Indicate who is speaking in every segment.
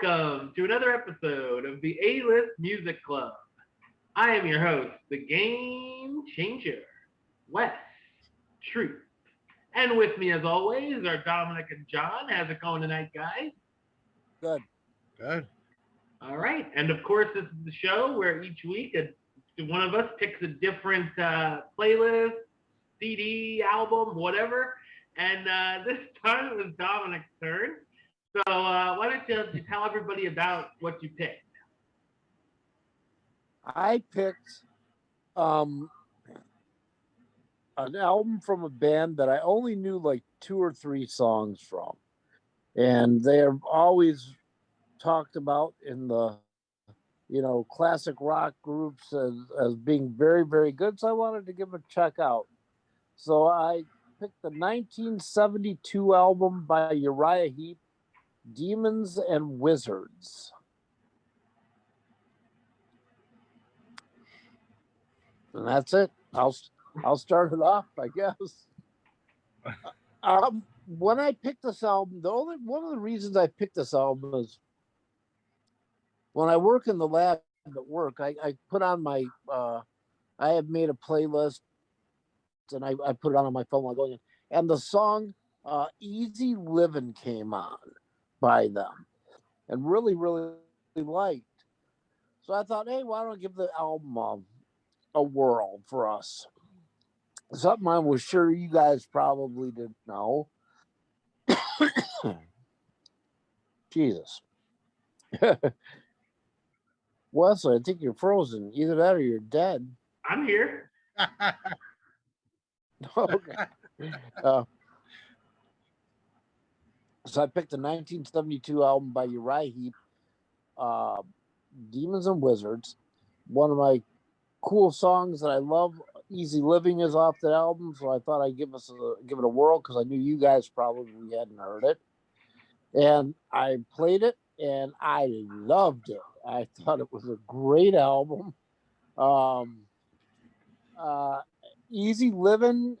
Speaker 1: Welcome to another episode of the A-List Music Club. I am your host, the Game Changer, Wes Truth. And with me, as always, are Dominic and John. How's it going tonight, guys?
Speaker 2: Good.
Speaker 3: Good.
Speaker 1: All right. And of course, this is the show where each week one of us picks a different playlist, CD, album, whatever. And this time it was Dominic's turn. So why don't you tell everybody about what you picked?
Speaker 2: I picked an album from a band that I only knew like 2 or 3 songs from. And they are always talked about in the, classic rock groups as being very, very good. So I wanted to give it a check out. So I picked the 1972 album by Uriah Heep, Demons and Wizards. And that's it. I'll start it off, I guess. When I picked this album, one of the reasons I picked this album is when I work in the lab at work, I put on my I have made a playlist and I put it on my phone while going in. And the song Easy Living came on by them and really, really liked. So I thought, hey, why don't I give the album a whirl for us? Something I was sure you guys probably didn't know. Jesus. Wesley, I think you're frozen. Either that or you're dead.
Speaker 1: I'm here.
Speaker 2: Okay. So I picked the 1972 album by Uriah Heep, Demons and Wizards. One of my cool songs that I love, Easy Living, is off that album, so I thought I'd give it a whirl because I knew you guys probably hadn't heard it. And I played it, and I loved it. I thought it was a great album. Easy Living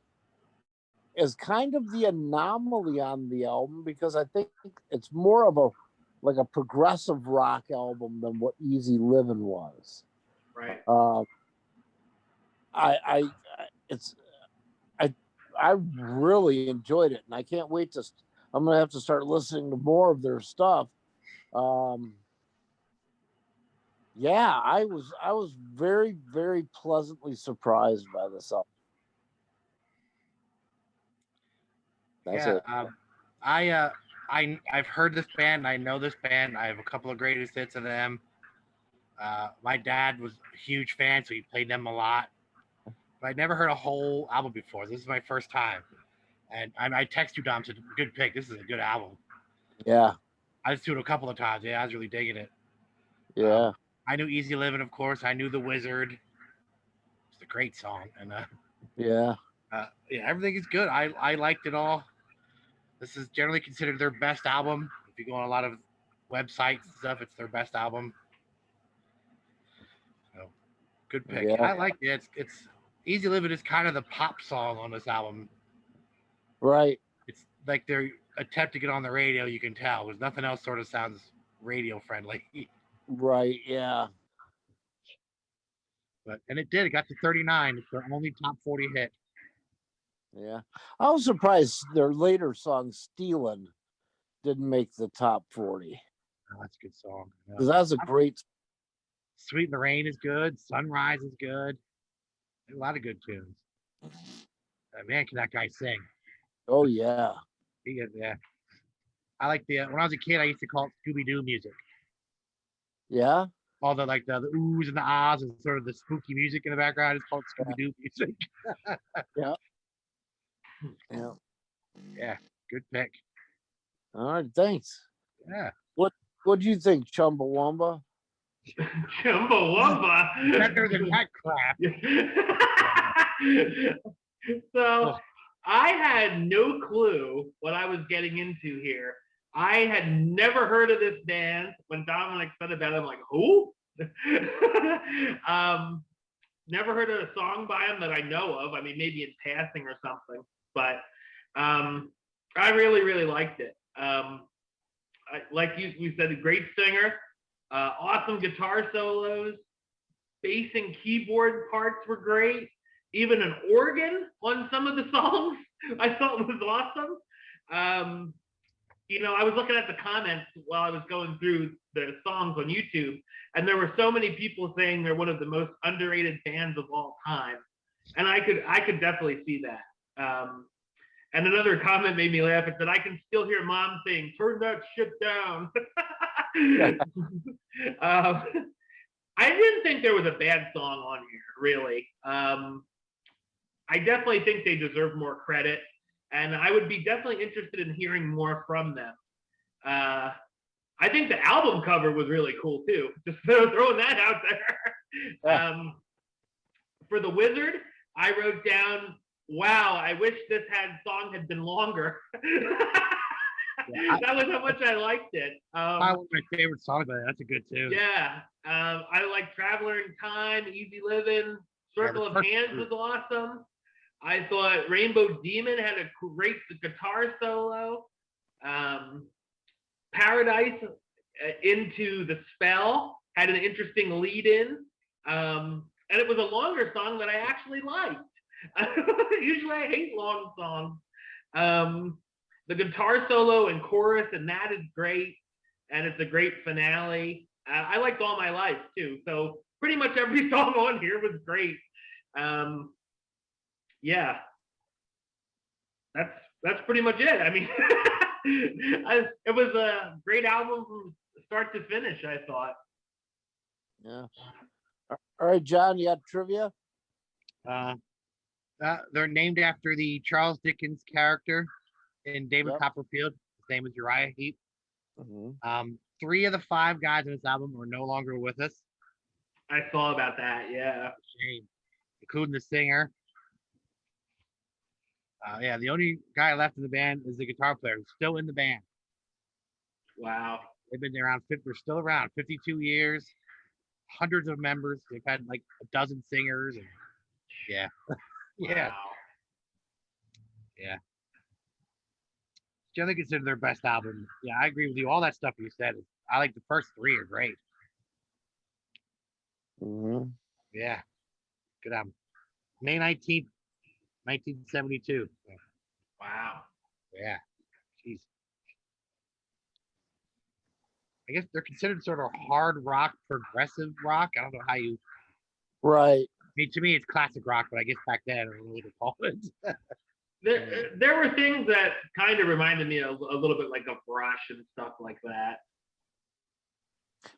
Speaker 2: is kind of the anomaly on the album because I think it's more of a progressive rock album than what Easy Living was.
Speaker 1: Right.
Speaker 2: I really enjoyed it, and I can't wait to. I'm gonna have to start listening to more of their stuff. Yeah, I was very, very pleasantly surprised by this album. That's it.
Speaker 3: I've heard this band. I know this band. I have a couple of greatest hits of them. My dad was a huge fan, so he played them a lot. But I'd never heard a whole album before. This is my first time. And I text you, Dom, said, good pick. This is a good album.
Speaker 2: Yeah.
Speaker 3: I listened to it a couple of times. Yeah, I was really digging it.
Speaker 2: Yeah.
Speaker 3: I knew Easy Living, of course. I knew The Wizard. It's a great song. And
Speaker 2: yeah,
Speaker 3: everything is good. I liked it all. This is generally considered their best album. If you go on a lot of websites and stuff, it's their best album. So, good pick.
Speaker 2: Yeah.
Speaker 3: I like it. It's Easy Living is kind of the pop song on this album.
Speaker 2: Right.
Speaker 3: It's like they're attempting to get on the radio, you can tell, because nothing else sort of sounds radio friendly.
Speaker 2: Right, yeah.
Speaker 3: And it did. It got to 39. It's their only top 40 hit.
Speaker 2: Yeah. I was surprised their later song, Stealin', didn't make the top 40.
Speaker 3: Oh, that's a good song.
Speaker 2: Because that's a great.
Speaker 3: Sweet in the Rain is good. Sunrise is good. A lot of good tunes. Man, can that guy sing?
Speaker 2: Oh, yeah.
Speaker 3: Yeah. I like when I was a kid, I used to call it Scooby-Doo music.
Speaker 2: Yeah?
Speaker 3: All the the oohs and the ahs and sort of the spooky music in the background is called Scooby-Doo music.
Speaker 2: Yeah. Yeah.
Speaker 3: Yeah. Good pick.
Speaker 2: All right, thanks.
Speaker 3: Yeah.
Speaker 2: What do you think, Chumbawamba?
Speaker 1: Chumbawamba?
Speaker 3: Better than that crap.
Speaker 1: So I had no clue what I was getting into here. I had never heard of this band. When Dominic said about it, I'm like, who? Never heard of a song by him that I know of. I mean, maybe in passing or something. But I really, really liked it. like we said, a great singer, awesome guitar solos, bass and keyboard parts were great. Even an organ on some of the songs I thought was awesome. I was looking at the comments while I was going through the songs on YouTube, and there were so many people saying they're one of the most underrated bands of all time, and I could definitely see that. And another comment made me laugh. It said, "I can still hear Mom saying, 'Turn that shit down.'" I didn't think there was a bad song on here, really. I definitely think they deserve more credit, and I would be definitely interested in hearing more from them. I think the album cover was really cool too. Just throwing that out there. For the Wizard, I wrote down, "Wow, I wish this song had been longer." That was how much I liked it.
Speaker 3: Probably one of my favorite songs, but that's a good too.
Speaker 1: Yeah, I like Traveler in Time, Easy Living, Circle of Hands was awesome. I thought Rainbow Demon had a great guitar solo. Paradise Into the Spell had an interesting lead in. And it was a longer song that I actually liked. Usually I hate long songs. The guitar solo and chorus and that is great. And it's a great finale. I liked All My Life too. So pretty much every song on here was great. Yeah, that's pretty much it. I mean, it was a great album from start to finish, I thought.
Speaker 2: Yeah. All right, John, you got trivia?
Speaker 3: They're named after the Charles Dickens character in David Copperfield. His name is Uriah Heep.
Speaker 2: Mm-hmm.
Speaker 3: 3 of the 5 guys on this album are no longer with us.
Speaker 1: I saw about that, yeah.
Speaker 3: Shame. Including the singer. The only guy left in the band is the guitar player who's still in the band.
Speaker 1: Wow.
Speaker 3: They've been around, they're still around 52 years, hundreds of members. They've had like a dozen singers. And yeah.
Speaker 1: Wow.
Speaker 3: Yeah. Generally considered their best album. Yeah, I agree with you. All that stuff you said. I like the first 3 are great.
Speaker 2: Mm-hmm.
Speaker 3: Yeah. Good album. May 19th, 1972.
Speaker 1: Wow.
Speaker 3: Yeah. Jeez. I guess they're considered sort of hard rock, progressive rock. I don't know how you.
Speaker 2: Right.
Speaker 3: I mean, to me, it's classic rock, but I guess back then, I don't know what to call it.
Speaker 1: There were things that kind of reminded me a little bit like of Rush and stuff like that.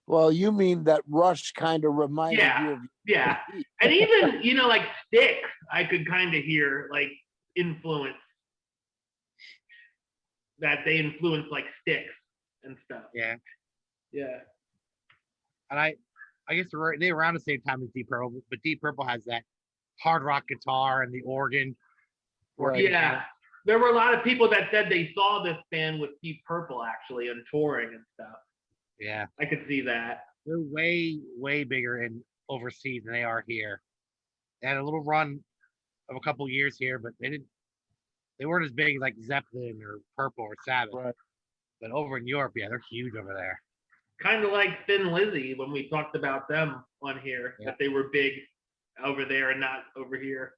Speaker 2: Well, you mean that Rush kind of reminded you of.
Speaker 1: Yeah. And even, like Styx, I could kind of hear like influence that they influence like Styx and stuff.
Speaker 3: Yeah.
Speaker 1: Yeah.
Speaker 3: And I guess they were around the same time as Deep Purple, but Deep Purple has that hard rock guitar and the organ.
Speaker 2: Right.
Speaker 1: Yeah. There were a lot of people that said they saw this band with Deep Purple actually and touring and stuff.
Speaker 3: Yeah.
Speaker 1: I could see that.
Speaker 3: They're way, way bigger in overseas than they are here. They had a little run of a couple years here, but they weren't as big like Zeppelin or Purple or Sabbath.
Speaker 2: Right.
Speaker 3: But over in Europe, yeah, they're huge over there.
Speaker 1: Kind of like Thin Lizzy when we talked about them on here, that they were big over there and not over here.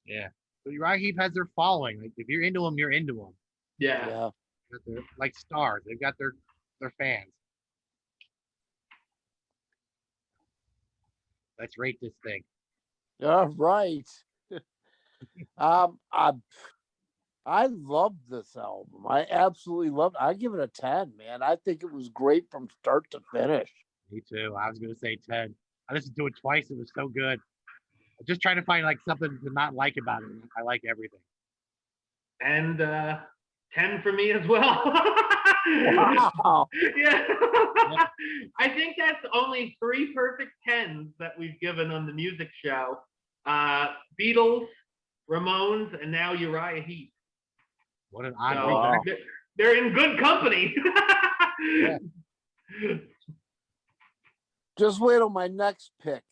Speaker 3: Yeah. But Uriah Heep has their following. Like if you're into them, you're into them.
Speaker 1: Yeah.
Speaker 2: Yeah.
Speaker 3: Like stars. They've got their fans. Let's rate this thing.
Speaker 2: All right. I loved this album. I absolutely loved it. I give it a 10, man. I think it was great from start to finish.
Speaker 3: Me too. I was gonna say 10. I listened to it twice. It was so good. I'm just trying to find like something to not like about it. I like everything.
Speaker 1: And 10 for me as well.
Speaker 2: Wow.
Speaker 1: Yeah. I think that's only 3 perfect 10s that we've given on the music show. Beatles, Ramones, and now Uriah Heep.
Speaker 3: What an odd
Speaker 1: week. They're in good company.
Speaker 3: Yeah.
Speaker 2: Just wait till my next pick,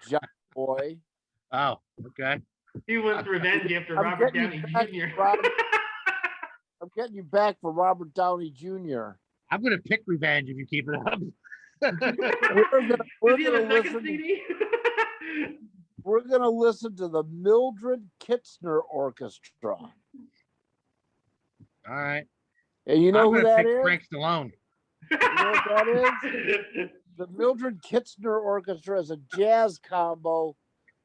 Speaker 2: John Boy.
Speaker 3: Oh, okay.
Speaker 1: He wants revenge after Robert Downey Jr.
Speaker 2: I'm getting you back for Robert Downey Jr.
Speaker 3: I'm gonna pick revenge if you keep it up.
Speaker 2: we're
Speaker 1: Is he in
Speaker 2: gonna
Speaker 1: the second
Speaker 2: listen.
Speaker 1: CD?
Speaker 2: We're gonna listen to the Mildred Kitzner Orchestra,
Speaker 3: All right.
Speaker 2: and you know
Speaker 3: I'm
Speaker 2: who
Speaker 3: gonna
Speaker 2: that
Speaker 3: pick
Speaker 2: is?
Speaker 3: Frank Stallone.
Speaker 2: You know what that is? The Mildred Kitzner Orchestra is a jazz combo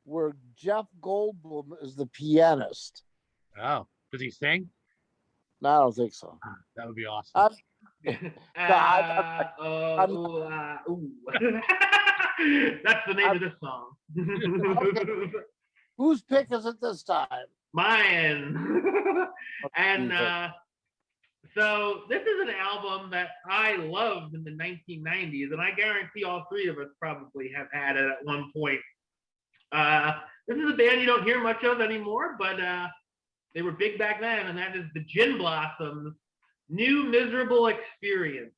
Speaker 2: where Jeff Goldblum is the pianist.
Speaker 3: Oh, does he sing?
Speaker 2: No, I don't think so.
Speaker 3: That would be awesome.
Speaker 1: Ooh. That's the name of this song.
Speaker 2: Whose pick is it this time?
Speaker 1: Mine. And so this is an album that I loved in the 1990s, and I guarantee all three of us probably have had it at one point. This is a band you don't hear much of anymore, but they were big back then, and that is the Gin Blossoms' New Miserable Experience.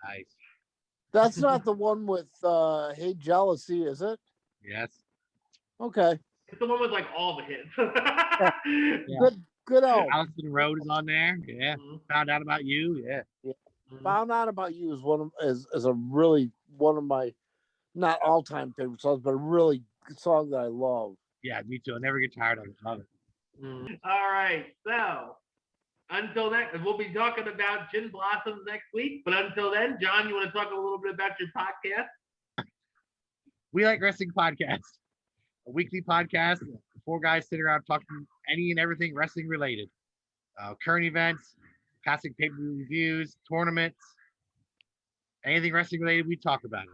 Speaker 3: Nice.
Speaker 2: That's not the one with Hey Jealousy, is it?
Speaker 3: Yes.
Speaker 2: Okay.
Speaker 1: It's the one with like all the hits.
Speaker 3: Yeah.
Speaker 2: Good album.
Speaker 3: Allison Road is on there. Yeah. Found Out About You. Yeah.
Speaker 2: Found Out About You is a really one of my not all time favorite songs, but a really good song that I love.
Speaker 3: Yeah, me too. I never get tired of it. Love it.
Speaker 1: All right. So until next, we'll be talking about Gin Blossoms next week. But until then, John, you want to talk a little bit about your podcast?
Speaker 3: We Like Wrestling Podcast, a weekly podcast. Four guys sit around talking any and everything wrestling related. Current events, classic pay-per-view reviews, tournaments, anything wrestling related, we talk about it.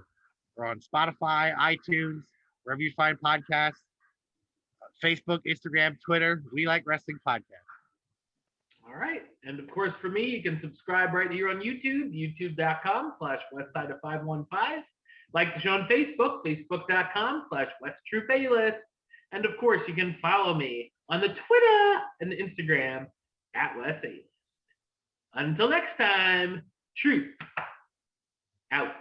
Speaker 3: We're on Spotify, iTunes, wherever you find podcasts, Facebook, Instagram, Twitter. We Like Wrestling Podcast.
Speaker 1: All right. And of course, for me, you can subscribe right here on YouTube, youtube.com/Westside of 515. Like the show on Facebook, facebook.com/WestTruePaylist. And of course, you can follow me on the Twitter and the Instagram @WesAce. Until next time, truth out.